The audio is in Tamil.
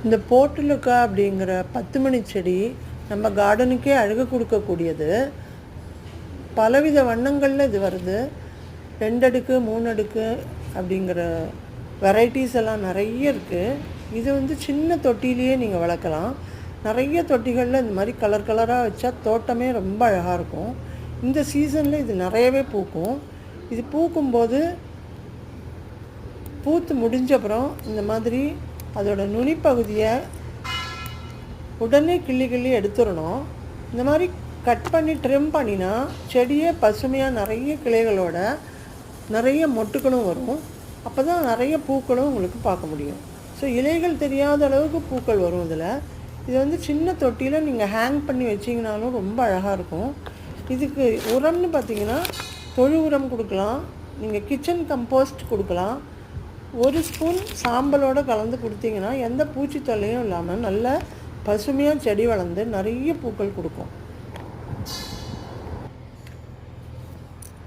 இந்த போர்ட்டுலுக்கா அப்படிங்கிற 10 மணி செடி நம்ம கார்டனுக்கே அழகு கொடுக்கக்கூடியது. பலவித வண்ணங்களில் இது வருது. 2 அடுக்கு 3 அடுக்கு அப்படிங்கிற வெரைட்டிஸ் எல்லாம் நிறைய இருக்குது. இது சின்ன தொட்டிலேயே நீங்கள் வளர்க்கலாம். நிறைய தொட்டிகளில் இந்த மாதிரி கலர் கலராக வச்சா தோட்டமே ரொம்ப அழகாக இருக்கும். இந்த சீசனில் இது நிறையவே பூக்கும். இது பூக்கும்போது பூத்து முடிஞ்சப்புறம் இந்த மாதிரி அதோட நுனிப்பகுதியை உடனே கிள்ளி எடுத்துடணும். இந்த மாதிரி கட் பண்ணி ட்ரிம் பண்ணினா செடியே பசுமையாக நிறைய கிளைகளோட நிறைய மொட்டுக்களும் வரும். அப்போ தான் நிறைய பூக்களும் உங்களுக்கு பார்க்க முடியும். ஸோ இலைகள் தெரியாத அளவுக்கு பூக்கள் வரும் இதில். இது சின்ன தொட்டியில் நீங்கள் ஹேங் பண்ணி வச்சிங்கனாலும் ரொம்ப அழகாக இருக்கும். இதுக்கு உரம்னு பார்த்திங்கன்னா தொழு உரம் கொடுக்கலாம், நீங்கள் கிச்சன் கம்போஸ்ட் கொடுக்கலாம். 1 ஸ்பூன் சாம்பலோடு கலந்து கொடுத்தீங்கன்னா எந்த பூச்சி தொல்லையும் இல்லாமல் நல்ல பசுமையாக செடி வளர்ந்து நிறைய பூக்கள் கொடுக்கும்.